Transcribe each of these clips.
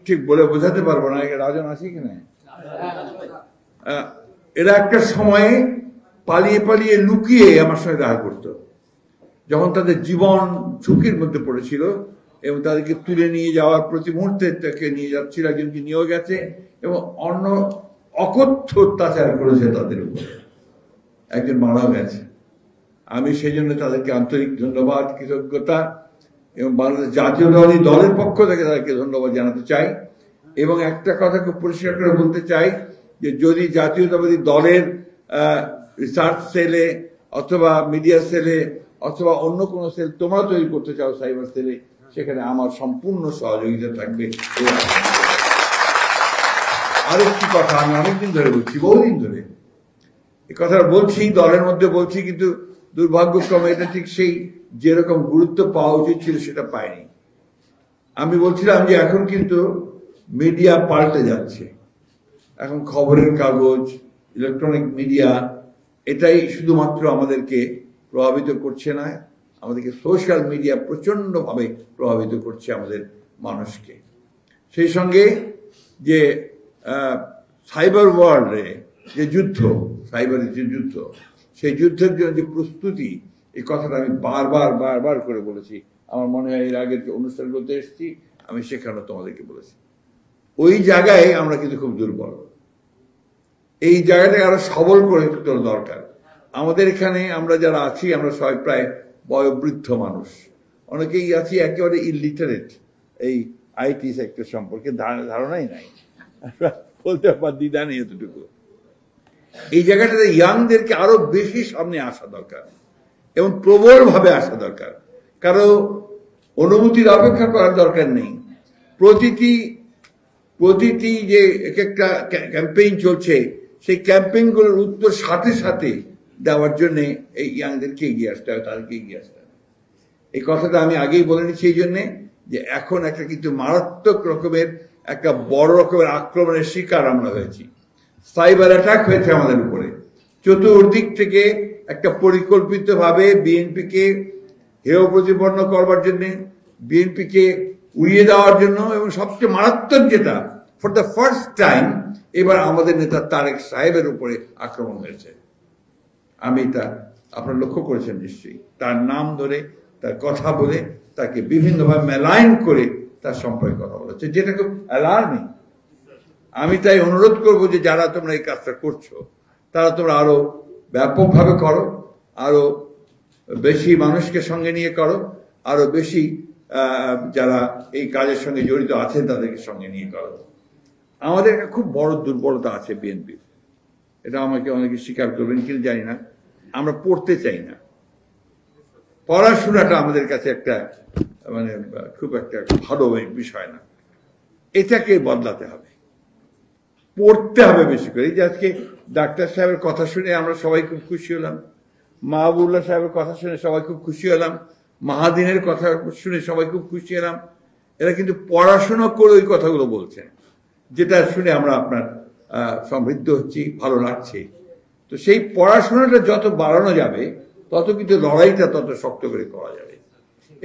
ঠিক বলে বোঝাতে পারবো না, রাজন আছে কিনা। এরা একটা সময়ে পালিয়ে পালিয়ে লুকিয়ে আমার সঙ্গে দেখা করতো, যখন তাদের জীবন ঝুঁকির মধ্যে পড়েছিল এবং তাদেরকে তুলে নিয়ে যাওয়ার প্রতি মুহূর্তে তাকে নিয়ে যাচ্ছিল, একজনকে নিয়েও গেছে এবং অন্য অকথ্য অত্যাচার করেছে তাদের উপরে, একজন মারাও গেছে। আমি সেই জন্য তাদেরকে আন্তরিক ধন্যবাদ, কৃতজ্ঞতা এবং বাংলাদেশ জাতীয়তাবাদী দলের পক্ষ থেকে তাদেরকে ধন্যবাদ জানাতে চাই। এবং একটা কথা খুব পরিষ্কার করে বলতে চাই যে যদি জাতীয়তাবাদী দলের রিসার্চ সেলে অথবা মিডিয়া সেলে অথবা অন্য কোনো সেল তোমরা তৈরি করতে চাও সাইবার সেলে, সেখানে আমার সম্পূর্ণ সহযোগিতা থাকবে। আরেকটি কথা আমি অনেকদিন ধরে বলছি, বহুদিন ধরে এই কথাটা বলছি, দলের মধ্যে বলছি, কিন্তু দুর্ভাগ্যক্রমে এটা ঠিক সেই যেরকম গুরুত্ব পাওয়া উচিত ছিল সেটা পায়নি। আমি বলছিলাম যে এখন কিন্তু মিডিয়া পাল্টে যাচ্ছে, এখন খবরের কাগজ, ইলেকট্রনিক মিডিয়া এটাই শুধুমাত্র আমাদেরকে প্রভাবিত করছে না, আমাদেরকে সোশ্যাল মিডিয়া প্রচন্ডভাবে প্রভাবিত করছে আমাদের মানুষকে। সেই সঙ্গে যে সাইবার ওয়ার্ল্ডে যে যুদ্ধ, সাইবারের যে যুদ্ধ, সেই যুদ্ধের জন্য যে প্রস্তুতি, এই কথাটা আমি বারবার করে বলেছি। আমার মনে হয় এর আগের যে অনুষ্ঠানগুলোতে এসেছি আমি সেখানেও তোমাদেরকে বলেছি, ওই জায়গায় আমরা কিন্তু খুব দুর্বল। এই জায়গাটাকে আরো সবল করে তোলা দরকার। আমাদের এখানে আমরা যারা আছি আমরা সবাই প্রায় বয়োবৃদ্ধ মানুষ, অনেকেই আছি একেবারে ইলিটারেট, এই আইটি সেক্টর সম্পর্কে ধারণাই নাই, বলতে পার দ্বিধা নেই এতটুকু। এই জায়গাটাতে ইয়াংদেরকে আরো বেশি সামনে আসা দরকার এবং প্রবল ভাবে আসা দরকার। কারো অনুমতির অপেক্ষা করার দরকার নেই। প্রতিটি যে এক একটা ক্যাম্পেইন চলছে, সেই ক্যাম্পেইনগুলোর উত্তর সাথে সাথে দেওয়ার জন্য এই ইয়াংদেরকে এগিয়ে আসতে হবে, তাদেরকে এগিয়ে আসতে হবে। এই কথাটা আমি আগেই বলে নিচ্ছি এই জন্যে যে এখন একটা কিন্তু মারাত্মক রকমের একটা বড় রকমের আক্রমণের শিকার আমরা হয়েছি। সাইবার অ্যাটাক হয়েছে আমাদের উপরে চতুর্দিক থেকে, একটা পরিকল্পিতভাবে বিএনপিকে হেয় প্রতিপন্ন করবার জন্য, বিএনপিকে উড়িয়ে দেওয়ার জন্য, এবং সবচেয়ে মারাত্মক যেটা, ফর দ্য ফার্স্ট টাইম এবার আমাদের নেতা তারেক সাহেবের উপরে আক্রমণ হয়েছে। আমি এটা আপনারা লক্ষ্য করেছেন নিশ্চয়ই, তার নাম ধরে, তার কথা বলে, তাকে বিভিন্নভাবে মেলাইন করে তার সম্পর্কে কথা বলেছে, যেটা খুব অ্যালার্মিং। আমি তাই অনুরোধ করবো যে যারা তোমরা এই কাজটা করছো তারা তোমরা আরো ব্যাপকভাবে করো, আরো বেশি মানুষকে সঙ্গে নিয়ে করো, আরো বেশি যারা এই কাজের সঙ্গে জড়িত আছেন তাদেরকে সঙ্গে নিয়ে করো। আমাদের একটা খুব বড় দুর্বলতা আছে বিএনপির, এটা আমাকে অনেকে স্বীকার করবেন কিনা জানি না, আমরা পড়তে চাই না। পড়াশোনাটা আমাদের কাছে একটা মানে খুব একটা ভালো বিষয় না, এটাকে বদলাতে হবে, পড়তে হবে বেশি করে। এই যে আজকে ডাক্তার সাহেবের কথা শুনে আমরা সবাই খুব খুশি হলাম, মাহবুবুল্লাহ সাহেবের কথা শুনে সবাই খুব খুশি হলাম, মাহাদিনের কথা শুনে সবাই খুব খুশি হলাম। এরা কিন্তু পড়াশোনা করে ওই কথাগুলো বলছেন, যেটা শুনে আমরা আপনার সমৃদ্ধ হচ্ছি, ভালো লাগছে। তো সেই পড়াশোনাটা যত বাড়ানো যাবে তত কিন্তু লড়াইটা তত শক্ত করে করা যাবে।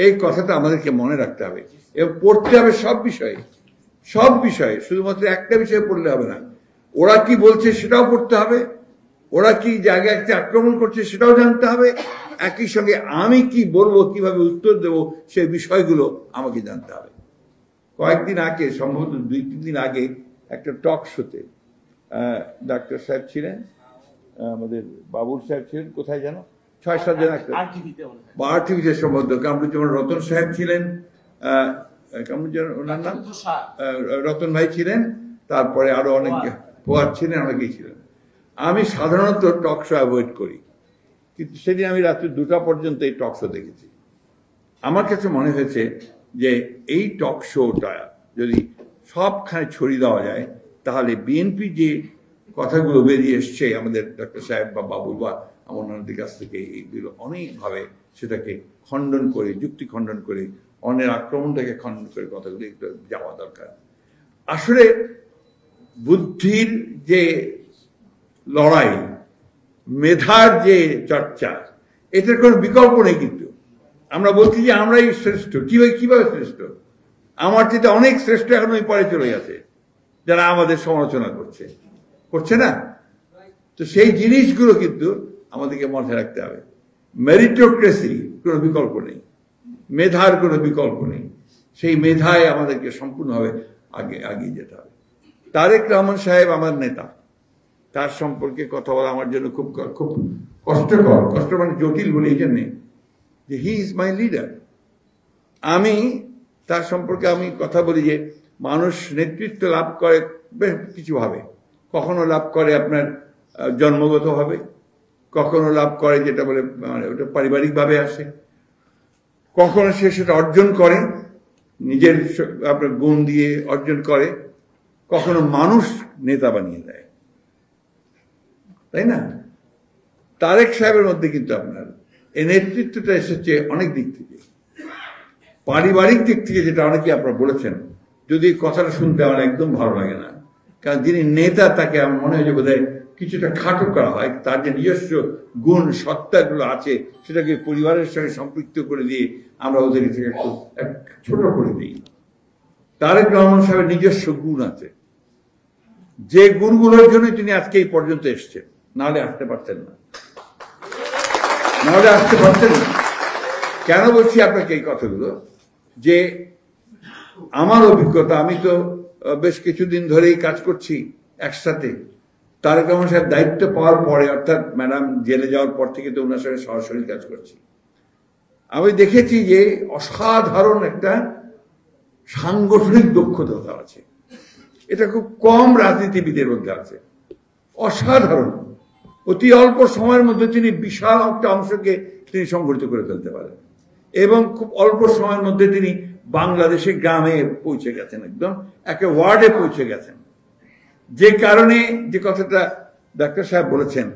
এই কথাটা আমাদেরকে মনে রাখতে হবে এবং পড়তে হবে সব বিষয়ে, সব বিষয়ে, শুধুমাত্র একটা বিষয়ে পড়লে হবে না। ওরা কি বলছে সেটাও পড়তে হবে, ওরা কি জায়গায় একটা আক্রমণ করছে সেটাও জানতে হবে, একই সঙ্গে আমি কি বলবো, কিভাবে উত্তর দেব, সেই বিষয়গুলো আমাকে জানতে হবে। কয়েকদিন আগে, সম্ভবত 2-3 দিন আগে, একটা টক শোতে ডাক্তার সাহেব ছিলেন, আমাদের বাবুল সাহেব ছিলেন, কোথায় যেন 6-7 জন, একটা আরটিভিতে সম্ভবত কামরুজ্জামান রতন সাহেব ছিলেন, ওনার নাম রতন ভাই ছিলেন, তারপরে আরো অনেক ফোয়াদ ছিলেন, অনেকেই ছিলেন। আমি সাধারণত টক শো অ্যাভয়েড করি, কিন্তু সেদিন আমি রাত্রি 2টা পর্যন্ত এই টক শো দেখেছি। আমার কাছে মনে হয়েছে যে এই টক শোটা যদি সবখানে ছড়িয়ে দেওয়া যায়, তাহলে বিএনপি যে কথাগুলো বেরিয়ে এসছে আমাদের ডক্টর সাহেব বা বাবুল বা অন্যদের কাছ থেকে, এইগুলো অনেকভাবে সেটাকে খণ্ডন করে, যুক্তি খণ্ডন করে, অন্যের আক্রমণটাকে খণ্ডন করে কথাগুলো একটু যাওয়া দরকার। আসলে বুদ্ধির যে লড়াই, মেধার যে চর্চা, এটার কোনো বিকল্প নেই। কিন্তু আমরা বলছি যে আমরাই শ্রেষ্ঠ, কিভাবে শ্রেষ্ঠ? আমার চেয়ে অনেক শ্রেষ্ঠ এখন ওই পরে চলে গেছে, যারা আমাদের সমালোচনা করছে না। তো সেই জিনিসগুলো কিন্তু আমাদেরকে মাথায় রাখতে হবে। মেরিটোক্রেসি কোনো বিকল্প নেই, মেধার কোনো বিকল্প নেই। সেই মেধায় আমাদেরকে সম্পূর্ণভাবে আগিয়ে যেতে হবে। তারেক রহমান সাহেব আমার নেতা, তার সম্পর্কে কথা বলা আমার জন্য খুব খুব কষ্টকর। কষ্ট মানে জটিল বলে এই জন্যে যে হি ইজ মাই লিডার। আমি তার সম্পর্কে আমি কথা বলি যে মানুষ নেতৃত্ব লাভ করে বেশ কিছুভাবে। কখনো লাভ করে আপনার জন্মগতভাবে, কখনো লাভ করে যেটা বলে মানে ওটা পারিবারিকভাবে আসে, কখনো সে সেটা অর্জন করে নিজের আপনার গুণ দিয়ে অর্জন করে, কখনো মানুষ নেতা বানিয়ে দেয়, তাই না? তারেক সাহেবের মধ্যে কিন্তু আপনার এই নেতৃত্বটা এসেছে অনেক দিক থেকে। পারিবারিক দিক থেকে যেটা অনেকে আপনারা বলেছেন, যদি কথাটা শুনতে আমার একদম ভালো লাগে না, কারণ যিনি নেতা তাকে আমার মনে হয় যে বোধহয় কিছুটা খাটো করা হয়। তার যে নিজস্ব গুণ সত্তাগুলো আছে সেটাকে পরিবারের সঙ্গে সম্পৃক্ত করে দিয়ে আমরা ওদের থেকে একটু ছোট করে দিই। তারেক রহমান সাহেবের নিজস্ব গুণ আছে, যে গুণগুলোর জন্য তিনি আজকে এই পর্যন্ত এসছেন, নাহলে আসতে পারতেন না। কেন বলছি আপনাকে এই কথাগুলো? যে আমার অভিজ্ঞতা, আমি তো বেশ কিছুদিন ধরেই কাজ করছি একসাথে। তারেক রহমান সাহেব দায়িত্ব পাওয়ার পরে, অর্থাৎ ম্যাডাম জেলে যাওয়ার পর থেকে তো ওনার সঙ্গে সরাসরি কাজ করছি। আমি দেখেছি যে অসাধারণ একটা সাংগঠনিক দক্ষতা আছে। এটা খুব কম রাজনীতিবিদের মধ্যে আছে। অসাধারণ, অতি অল্প সময়ের মধ্যে তিনি বিশাল একটা অংশকে তিনি সংগঠিত করে ফেলতে পারেন, এবং খুব অল্প সময়ের মধ্যে তিনি বাংলাদেশে গ্রামে পৌঁছে গেছেন, একদম একটা ওয়ার্ডে পৌঁছে গেছেন। যে কারণে যে কথাটা ডাক্তার সাহেব বলেছেন,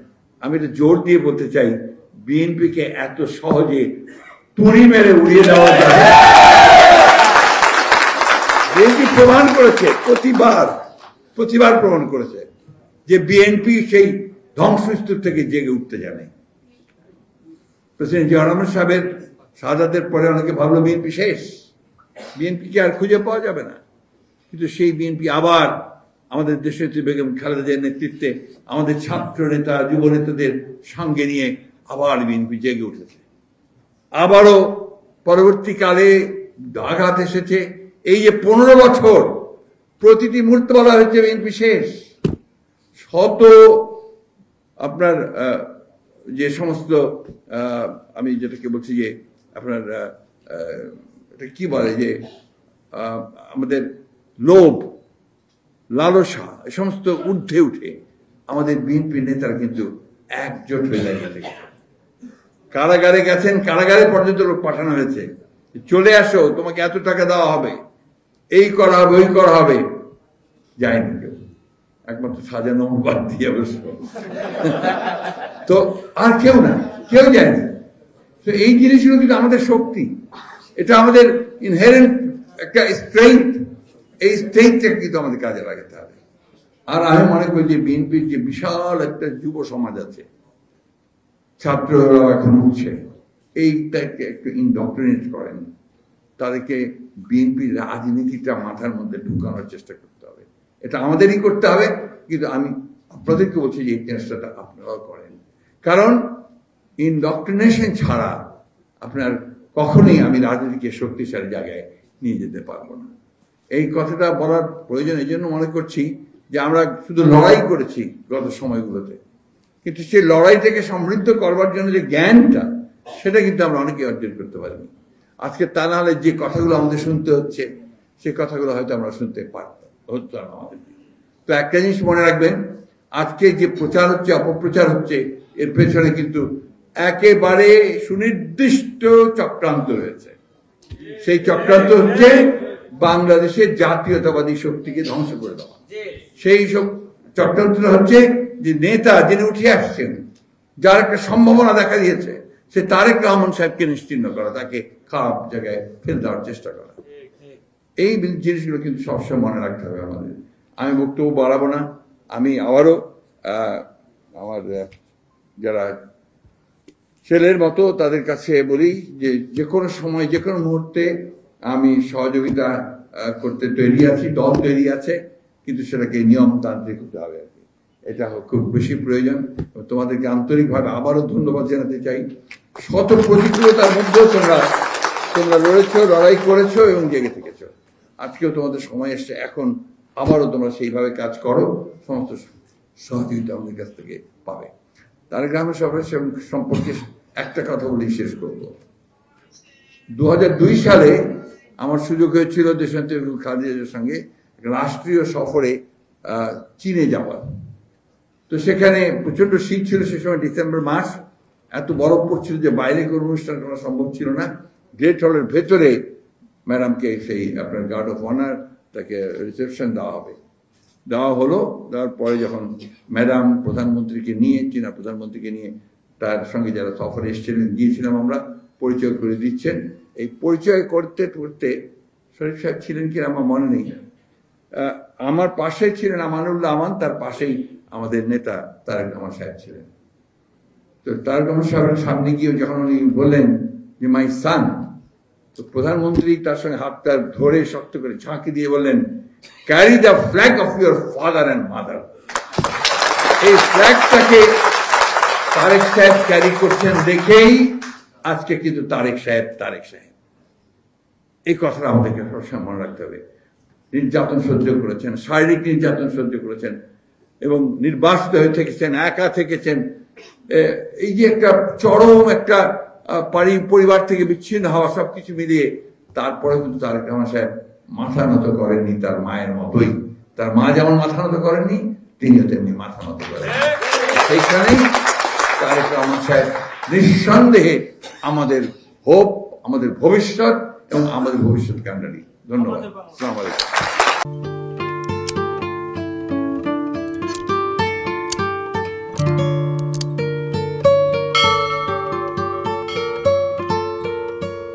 আমি এটা জোর দিয়ে বলতে চাই, বিএনপিকে এত সহজে তুড়ি মেরে উড়িয়ে দেওয়া যায়। বিএনপি প্রমাণ করেছে, প্রতিবার প্রমাণ করেছে যে বিএনপি সেই ধ্বংসস্তূপ থেকে জেগে উঠতে জানে। প্রেসিডেন্ট জিয়া রহমান সাহেবের শাহাদাতের পরে অনেকে ভাবলো বিএনপি শেষ, বিএনপিকে আর খুঁজে পাওয়া যাবে না। কিন্তু সেই বিএনপি আবার আমাদের দেশনেত্রী বেগম খালেদা জিয়ার নেতৃত্বে আমাদের ছাত্র নেতা, যুব নেতাদের সঙ্গে নিয়ে আবার বিএনপি জেগে উঠেছে। আবারও পরবর্তীকালে আঘাত এসেছে। এই যে 15 বছর প্রতিটি মুহূর্তে বলা হয়েছে বিএনপি শেষ। শত আপনার যে সমস্ত আমি যেটাকে বলছি যে আপনার এটা কি বলে যে আমাদের লোভ, লালসা, এই সমস্ত ঊর্ধ্বে উঠে আমাদের বিএনপি নেতারা কিন্তু একজোট হয়ে দাঁড়িয়ে। কারাগারে গেছেন, কারাগারে পর্যন্ত লোক পাঠানো হয়েছে, চলে আসো, তোমাকে এত টাকা দেওয়া হবে, এই করা হবে, ওই করা হবে। যায়নি কেউ, একমাত্র সাজানো বাদ দিয়ে অবশ্য। তো আর কেউ যায়নি। তো এই জিনিসগুলো কিন্তু আমাদের শক্তি, এটা আমাদের ইনহেরেন্ট একটা স্ট্রেংথ। এই স্ট্রেংথটা কিন্তু আমাদের কাজে লাগাতে হবে। আর আমি মনে করি যে বিএনপির যে বিশাল একটা যুব সমাজ আছে, ছাত্ররাও এখন উঠছে, এইটাকে একটু ইনডক্ট্রিনেট করেন, তাদেরকে বিএনপির রাজনীতিটা মাথার মধ্যে ঢুকানোর চেষ্টা করতে হবে। এটা আমাদেরই করতে হবে, কিন্তু আমি আপনাদেরকে বলছি যে এই চেষ্টাটা আপনারাও করেন। কারণ ইনডক্ট্রিনেশন ছাড়া আপনার কখনোই আমি রাজনীতিকে শক্তিশালী জায়গায় নিয়ে যেতে পারবো না। এই কথাটা বলার প্রয়োজন এই জন্য মনে করছি যে আমরা শুধু লড়াই করেছি গত সময়গুলোতে, কিন্তু সেই লড়াইটাকে সমৃদ্ধ করবার জন্য যে জ্ঞানটা, সেটা কিন্তু আমরা অনেকে অর্জন করতে পারিনি। আজকে তা না হলে যে কথাগুলো আমাদের শুনতে হচ্ছে, সেই কথাগুলো হয়তো আমরা শুনতে হতো না আমাদের। তো একটা জিনিস মনে রাখবেন, আজকে যে প্রচার হচ্ছে, অপপ্রচার হচ্ছে, এর পেছনে কিন্তু একেবারে সুনির্দিষ্ট চক্রান্ত রয়েছে। সেই চক্রান্ত হচ্ছে বাংলাদেশের জাতীয়তাবাদী শক্তিকে ধ্বংস করে দেওয়া। সেই সব চক্রান্তটা হচ্ছে যে নেতা যিনি উঠে আসছেন, যার একটা সম্ভাবনা দেখা দিয়েছে, সে তারেক রহমান সাহেবকে নিশ্চিহ্ন করা, তাকে খারাপ জায়গায় ফেলে দেওয়ার চেষ্টা করা। এই জিনিসগুলো কিন্তু সবসময় মনে রাখতে হবে আমাদের। আমি বক্তব্য বাড়াবো না। আমি আবারও আমার যারা ছেলের মতো তাদের কাছে বলি যে যে কোনো সময়, যে কোনো মুহূর্তে আমি সহযোগিতা করতে তৈরি আছি, দল তৈরি আছে, কিন্তু সেটাকে নিয়মতান্ত্রিক হতে হবে আর কি। এটা খুব বেশি প্রয়োজন। তোমাদেরকে আন্তরিকভাবে আবারও ধন্যবাদ জানাতে চাই। শত প্রতিকূলতার মধ্যেও তোমরা লড়েছো, লড়াই করেছো এবং জেগে থেকেছো। আজকেও তোমাদের সময় এসছে, এখন আবারও তোমরা সেইভাবে কাজ করো, সমস্ত সহযোগিতা আমাদের কাছ থেকে পাবে। তারেক রহমান সাহেবের সম্পর্কে একটা কথা বলি শেষ করব। 2002 সালে আমার সুযোগ হয়েছিল দেশনেত্রী খালেদা জিয়ার সঙ্গে রাষ্ট্রীয় সফরে চীনে যাওয়ার। তো সেখানে প্রচন্ড শীত ছিল সে সময়, ডিসেম্বর মাস, এত বরফ পড়ছিল যে বাইরে কোনো অনুষ্ঠান করা সম্ভব ছিল না। গ্রেট হলের ভেতরে ম্যাডামকে সেই আপনার গার্ড অফ অনার তাকে রিসেপশন দেওয়া হলো। দেওয়ার পরে যখন ম্যাডাম প্রধানমন্ত্রীকে নিয়ে, চীনা প্রধানমন্ত্রীকে নিয়ে তার সঙ্গে যারা সফরে এসেছিলেন গিয়েছিলাম আমরা, পরিচয় করে দিচ্ছেন। এই পরিচয় করতে করতে শরীফ সাহেব ছিলেন কিনা আমার মনে নেই, আমার পাশে ছিলেন আমানুল্লাহ আমান, তার পাশেই আমাদের নেতা তারেক রহমান সাহেব ছিলেন। তো তারেক রহমান সাহেবের সামনে গিয়ে যখন উনি বললেন যে মাই সান, তো প্রধানমন্ত্রী তার সঙ্গে হাতটা ধরে শক্ত করে ঝাঁকি দিয়ে বললেন, carry the flag of your father and mother. এই ফ্ল্যাগটাকে তারেক সাহেব ক্যারি করছেন দেখেই আজকে কিন্তু তারেক সাহেব। এই কথাটা আমাদেরকে সবসময় মনে রাখতে হবে। নির্যাতন সহ্য করেছেন, শারীরিক নির্যাতন সহ্য করেছেন এবং নির্বাসিত হয়ে থেকেছেন, একা থেকেছেন। এই যে একটা চরম একটা পরিবার থেকে বিচ্ছিন্ন হওয়া, সবকিছু মিলিয়ে তারপরে কিন্তু তারেক রহমান সাহেব মাথা নত করেননি তার মায়ের মতোই। তার মা যেমন মাথা নত করেননি, তিনিও তেমনি মাথা নত করেন। সেইখানেই তারেক রহমান সাহেব নিঃসন্দেহে আমাদের হোপ, আমাদের ভবিষ্যৎ এবং আমাদের ভবিষ্যৎকে আমরা নিই। ধন্যবাদ। আসসালামু আলাইকুম।